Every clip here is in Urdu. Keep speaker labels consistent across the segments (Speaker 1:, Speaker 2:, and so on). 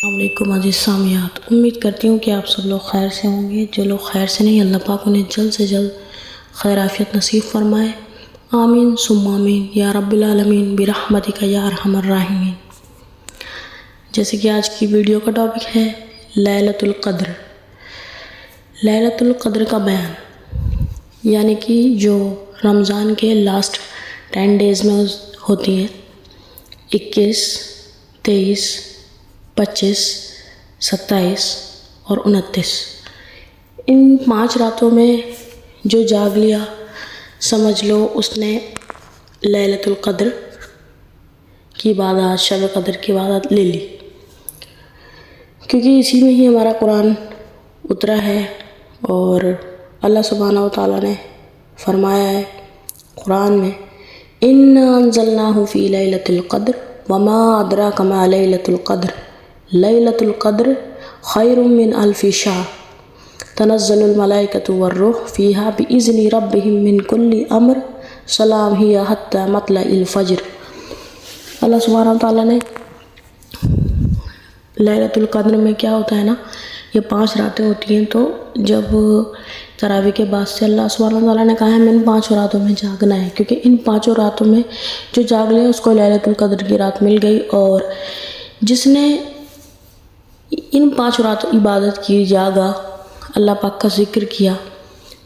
Speaker 1: السلام علیکم عزیز سامیات، امید کرتی ہوں کہ آپ سب لوگ خیر سے ہوں گے۔ جو لوگ خیر سے نہیں، اللہ پاک انہیں جلد سے جلد خیر عافیت نصیب فرمائے، آمین ثم آمین یا رب العالمین برحمتک یا ارحم الراحمین۔ جیسے کہ آج کی ویڈیو کا ٹاپک ہے لیلۃ القدر۔ لیلۃ القدر کا بیان، یعنی کہ جو رمضان کے لاسٹ 10 ڈیز میں ہوتی ہیں، 21، 23، 25، 27 اور 29۔ ان 5 راتوں میں جو جاگ لیا، سمجھ لو اس نے لیلۃ القدر کی عبادت، شب قدر کی عبادت لے لی، کیونکہ اسی میں ہی ہمارا قرآن اترا ہے اور اللہ سبحانہ و تعالیٰ نے فرمایا ہے قرآن میں اِنَّا أَنزَلْنَاهُ فِي لَيْلَةِ الْقَدْرِ وَمَا أَدْرَاكَ مَا لَيْلَةُ الْقَدْرِ لَيْلَةُ الْقَدْرِ خَيْرٌ مِّنْ أَلْفِ شَهْرٍ تَنَزَّلُ الْمَلَائِكَةُ وَالرُّوحُ فِيهَا بِإِذْنِ رَبِّهِم مِّن كُلِّ أَمْرٍ سَلَامٌ هِيَ حَتَّىٰ مَطْلَعِ الْفَجْرِ۔ اللہ سبحانہ و تعالیٰ نے لیلۃ القدر میں کیا ہوتا ہے نا، یہ 5 راتیں ہوتی ہیں، تو جب تراویح کے بعد سے اللہ سبحانہ و تعالیٰ نے کہا ہے میں ان 5 راتوں میں جاگنا ہے، کیونکہ ان 5 راتوں میں جو جاگ لے اس کو لیلۃ القدر کی رات مل گئی، اور جس نے ان 5 راتوں عبادت کی، جاگا، اللہ پاک کا ذکر کیا،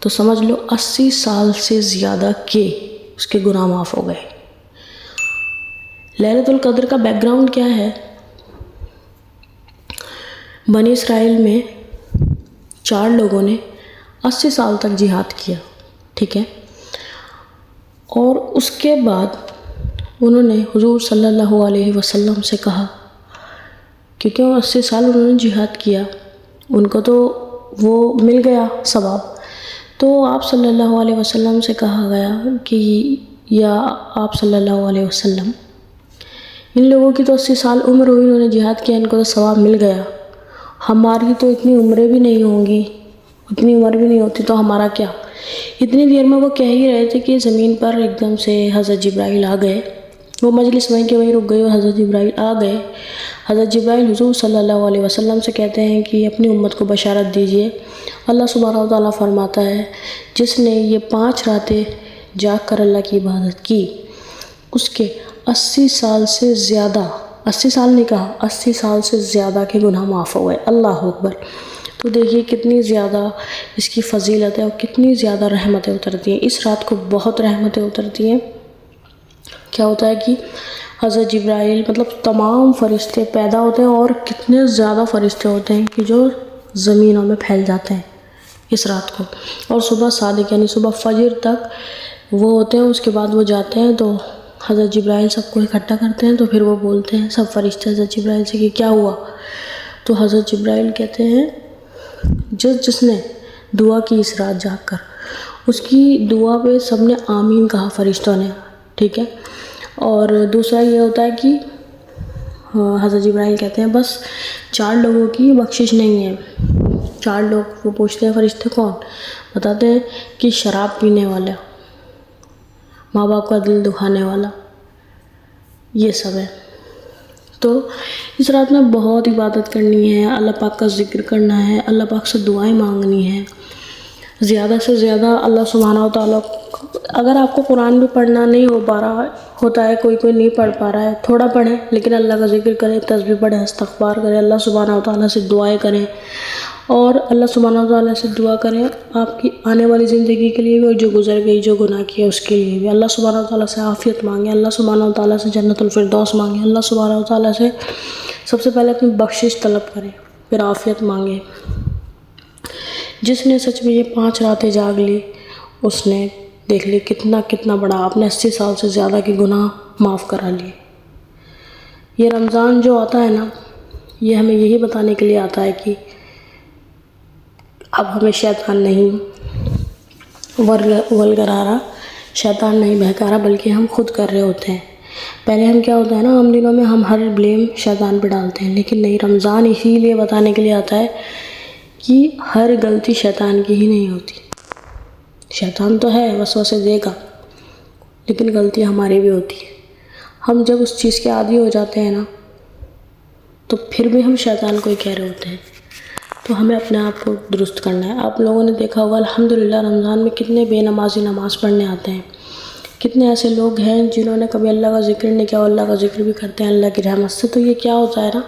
Speaker 1: تو سمجھ لو 80 سال سے زیادہ کے اس کے گناہ معاف ہو گئے۔ لیلۃ القدر کا بیک گراؤنڈ کیا ہے؟ بنی اسرائیل میں 4 لوگوں نے 80 سال تک جہاد کیا، ٹھیک ہے، اور اس کے بعد انہوں نے حضور صلی اللہ علیہ وسلم سے کہا، کیونکہ وہ 80 سال انہوں نے جہاد کیا، ان کو تو وہ مل گیا ثواب، تو آپ صلی اللہ علیہ وسلم سے کہا گیا کہ یا آپ صلی اللہ علیہ وسلم، ان لوگوں کی تو 80 سال عمر ہوئی، انہوں نے جہاد کیا، ان کو تو ثواب مل گیا، ہماری تو اتنی عمریں بھی نہیں ہوں گی، اتنی عمر بھی نہیں ہوتی، تو ہمارا کیا؟ اتنی دیر میں وہ کہہ ہی رہے تھے کہ زمین پر ایک دم سے حضرت جبرائیل آ گئے، وہ مجلس وہیں کے وہیں رک گئی اور حضرت جبرائیل آ گئے۔ حضرت جبرائیل حضور صلی اللہ علیہ وسلم سے کہتے ہیں کہ اپنی امت کو بشارت دیجئے، اللہ سبحانہ و تعالیٰ فرماتا ہے جس نے یہ 5 راتیں جاگ کر اللہ کی عبادت کی، اس کے 80 سال سے زیادہ، 80 سال نہیں کہا، 80 سال سے زیادہ کے گناہ معاف ہو گئے۔ اللہ اکبر! تو دیکھیے کتنی زیادہ اس کی فضیلت ہے اور کتنی زیادہ رحمتیں اترتی ہیں۔ اس رات کو بہت رحمتیں اترتی ہیں۔ کیا ہوتا ہے کہ حضرت جبرائیل مطلب تمام فرشتے پیدا ہوتے ہیں، اور کتنے زیادہ فرشتے ہوتے ہیں کہ جو زمینوں میں پھیل جاتے ہیں اس رات کو، اور صبح صادق یعنی صبح فجر تک وہ ہوتے ہیں، اس کے بعد وہ جاتے ہیں، تو حضرت جبرائیل سب کو اکٹھا کرتے ہیں، تو پھر وہ بولتے ہیں سب فرشتے حضرت جبرائیل سے کہ کیا ہوا؟ تو حضرت جبرائیل کہتے ہیں جس نے دعا کی اس رات جاگ کر، اس کی دعا پہ سب نے آمین کہا، فرشتوں نے، ٹھیک ہے۔ اور دوسرا یہ ہوتا ہے کہ حضرت جبرائیل کہتے ہیں بس 4 لوگوں کی بخشش نہیں ہے۔ 4 لوگ، وہ پوچھتے ہیں فرشتے کون؟ بتاتے ہیں کہ شراب پینے والا، ماں باپ کا دل دکھانے والا، یہ سب ہے۔ تو اس رات میں بہت عبادت کرنی ہے، اللہ پاک کا ذکر کرنا ہے، اللہ پاک سے دعائیں مانگنی ہیں، زیادہ سے زیادہ اللہ سبحانہ و تعالیٰ۔ اگر آپ کو قرآن بھی پڑھنا نہیں ہو پا رہا ہوتا ہے، کوئی نہیں پڑھ پا رہا ہے، تھوڑا پڑھیں، لیکن اللہ کا ذکر کریں، تسبیح پڑھیں، استغفار کریں، اللہ سبحانہ و تعالیٰ سے دعائیں کریں، اور اللہ سبحانہ و تعالیٰ سے دعا کریں آپ کی آنے والی زندگی کے لیے بھی، اور جو گزر گئی، جو گناہ کیا اس کے لیے بھی۔ اللہ سبحانہ و تعالیٰ سے عافیت مانگیں، اللہ سبحانہ و تعالیٰ سے جنت الفردوس مانگیں، اللہ سبحانہ و تعالیٰ سے سب سے پہلے اپنی بخشش طلب کریں، پھر عافیت مانگیں۔ جس نے سچ میں یہ 5 راتیں جاگ لی، اس نے دیکھ لی کتنا بڑا، آپ نے 80 سال سے زیادہ کے گناہ معاف کرا لیے۔ یہ رمضان جو آتا ہے نا، یہ ہمیں یہی بتانے کے لیے آتا ہے کہ اب ہمیں شیطان نہیں ولگرا رہا، شیطان نہیں بہکا رہا، بلکہ ہم خود کر رہے ہوتے ہیں۔ پہلے ہم کیا ہوتا ہے نا، ہم دنوں میں ہم ہر بلیم شیطان پہ ڈالتے ہیں، لیکن نہیں، رمضان اسی لیے بتانے کے لیے آتا ہے کہ ہر غلطی شیطان کی ہی نہیں ہوتی۔ شیطان تو ہے، وسوسے دے گا، لیکن غلطی ہماری بھی ہوتی ہے۔ ہم جب اس چیز کے عادی ہو جاتے ہیں نا، تو پھر بھی ہم شیطان کو ہی کہہ رہے ہوتے ہیں. تو ہمیں اپنے آپ کو درست کرنا ہے. آپ لوگوں نے دیکھا ہوگا الحمدللہ رمضان میں کتنے بے نمازی نماز پڑھنے آتے ہیں. کتنے ایسے لوگ ہیں جنہوں نے کبھی اللہ کا ذکر نہیں کیا، اللہ کا ذکر بھی کرتے ہیں اللہ کی رحمت سے. تو یہ کیا ہوتا ہے نا،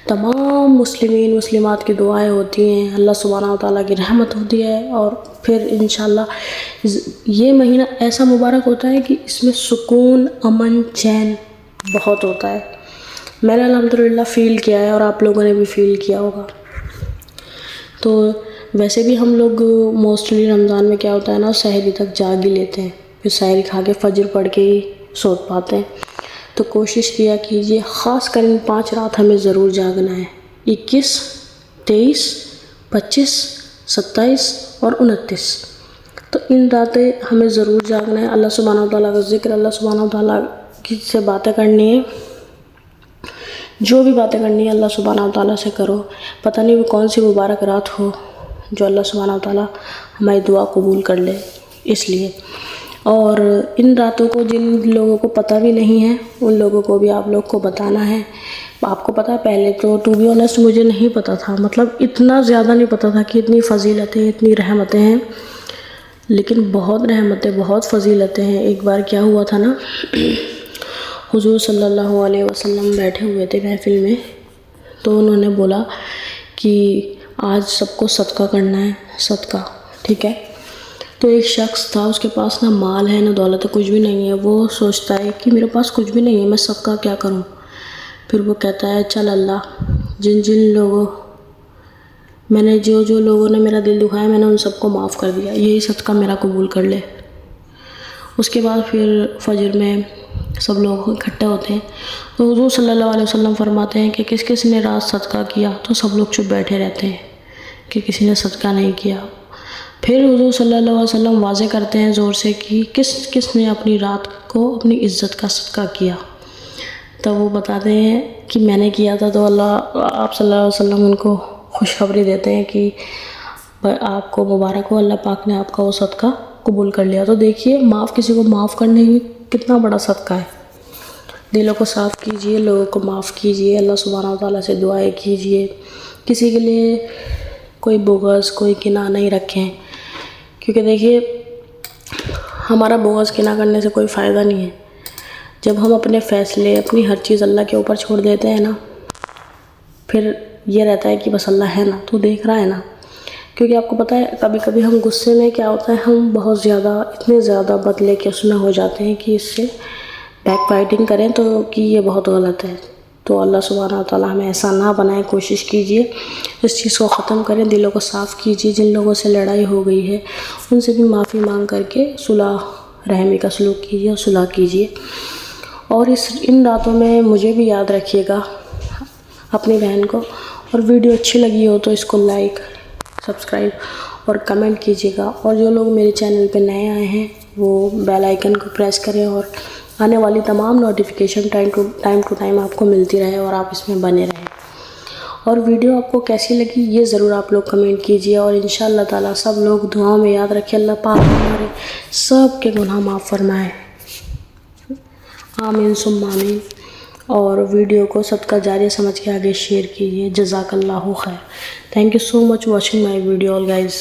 Speaker 1: تمام مسلمین مسلمات کی دعائیں ہوتی ہیں، اللہ سبحانہ و تعالیٰ کی رحمت ہوتی ہے. اور پھر انشاءاللہ یہ مہینہ ایسا مبارک ہوتا ہے کہ اس میں سکون، امن، چین بہت ہوتا ہے. میں نے الحمدللہ فیل کیا ہے اور آپ لوگوں نے بھی فیل کیا ہوگا. تو ویسے بھی ہم لوگ موسٹلی رمضان میں کیا ہوتا ہے نا، سحری تک جاگ ہی لیتے ہیں، پھر سحری کھا کے فجر پڑھ کے ہی سو پاتے ہیں. تو کوشش کیا کیجیے، خاص کر ان 5 رات ہمیں ضرور جاگنا ہے، 21، 23، 25، 27 اور 29. تو ان راتیں ہمیں ضرور جاگنا ہے. اللہ سبحانہ و تعالیٰ کا ذکر، اللہ سبحانہ و تعالیٰ کی سے باتیں کرنی ہے. جو بھی باتیں کرنی ہے اللہ سبحانہ و تعالیٰ سے کرو. پتہ نہیں وہ کون سی مبارک رات ہو جو اللہ سبحانہ و تعالیٰ ہماری دعا قبول کر لے، اس لیے. اور ان راتوں کو جن لوگوں کو پتہ بھی نہیں ہے ان لوگوں کو بھی آپ لوگ کو بتانا ہے. آپ کو پتہ ہے پہلے تو ٹو بی آنیسٹ مجھے نہیں پتہ تھا، مطلب اتنا زیادہ نہیں پتہ تھا کہ اتنی فضیلتیں، اتنی رحمتیں ہیں. لیکن بہت رحمتیں، بہت فضیلتیں ہیں. ایک بار کیا ہوا تھا نا، حضور صلی اللہ علیہ وسلم بیٹھے ہوئے تھے محفل میں، تو انہوں نے بولا کہ آج سب کو صدقہ کرنا ہے، صدقہ، ٹھیک ہے. تو ایک شخص تھا، اس کے پاس نہ مال ہے نہ دولت ہے، کچھ بھی نہیں ہے. وہ سوچتا ہے کہ میرے پاس کچھ بھی نہیں ہے، میں صدقہ کیا کروں. پھر وہ کہتا ہے چل اللہ، جن لوگوں میں نے جو لوگوں نے میرا دل دکھایا میں نے ان سب کو معاف کر دیا، یہی صدقہ میرا قبول کر لے. اس کے بعد پھر فجر میں سب لوگ اکٹھے ہوتے ہیں. تو حضور صلی اللہ علیہ وسلم فرماتے ہیں کہ کس کس نے رات صدقہ کیا، تو سب لوگ چپ بیٹھے رہتے ہیں کہ کسی نے صدقہ نہیں کیا. پھر حضور صلی اللہ علیہ وسلم واضح کرتے ہیں زور سے کہ کس کس نے اپنی رات کو اپنی عزت کا صدقہ کیا. تو وہ بتاتے ہیں کہ میں نے کیا تھا. تو آپ صلی اللہ علیہ وسلم ان کو خوشخبری دیتے ہیں کہ آپ کو مبارک ہو، اللہ پاک نے آپ کا وہ صدقہ قبول کر لیا. تو دیکھیے، کسی کو معاف کرنے کی کتنا بڑا صدقہ ہے. دلوں کو صاف کیجئے، لوگوں کو معاف کیجئے، اللہ سبحانہ و تعالیٰ سے دعائیں کیجئے. کسی کے لیے کوئی بغض، کوئی کینہ نہیں رکھیں، کیونکہ دیکھیے ہمارا بغض کینہ کرنے سے کوئی فائدہ نہیں ہے. جب ہم اپنے فیصلے، اپنی ہر چیز اللہ کے اوپر چھوڑ دیتے ہیں نا، پھر یہ رہتا ہے کہ بس اللہ ہے نا، تو دیکھ رہا ہے نا. کیونکہ آپ کو پتہ ہے کبھی کبھی ہم غصے میں کیا ہوتا ہے، ہم بہت زیادہ، اتنے زیادہ بدلے کے اس میں ہو جاتے ہیں کہ اس سے بیک فائٹنگ کریں تو کہ یہ بہت غلط ہے. تو اللہ سبحانہ و تعالیٰ ہمیں ایسا نہ بنائے. کوشش کیجئے اس چیز کو ختم کریں، دلوں کو صاف کیجئے. جن لوگوں سے لڑائی ہو گئی ہے ان سے بھی معافی مانگ کر کے صلح رحمی کا سلوک کیجئے اور صلح کیجئے. اور ان راتوں میں مجھے بھی یاد رکھیے گا، اپنی بہن کو. اور ویڈیو اچھی لگی ہو تو اس کو لائک، سبسکرائب اور کمنٹ کیجیے گا. اور جو لوگ میرے چینل پہ نئے آئے ہیں وہ بیل آئیکن کو پریس کریں اور آنے والی تمام نوٹیفیکیشن ٹائم ٹو ٹائم آپ کو ملتی رہے اور آپ اس میں بنے رہیں. اور ویڈیو آپ کو کیسی لگی یہ ضرور آپ لوگ کمنٹ کیجیے. اور انشاءاللہ تعالیٰ سب لوگ دعاؤں میں یاد رکھے، اللہ پاک ہمارے سب کے گناہ معاف فرمائے. آمین ثم آمین. اور ویڈیو کو صدقہ جاریہ سمجھ کے آگے شیئر کیجیے. جزاک اللہ خیر. Thank you so much watching my video all guys.